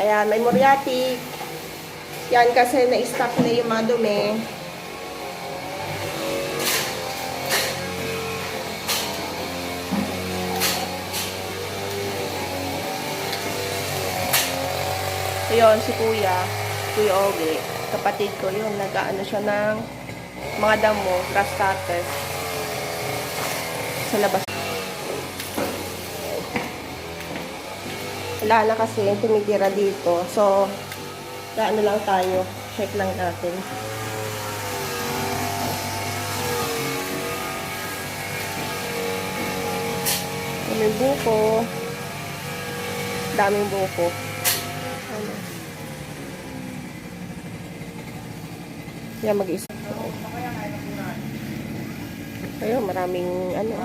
Ayan, may muriatic. Yan kasi na-stock na yung mga dumi. Ayun, si Kuya Oge, kapatid ko yun, nag-ano siya ng mga damo, grass cutter sa labas. Wala na kasi yung tumitira dito. So, ano lang tayo. Check lang natin. Daming buko. Daming buko. Ano? Yan, mag-isa. Ayun, maraming ano.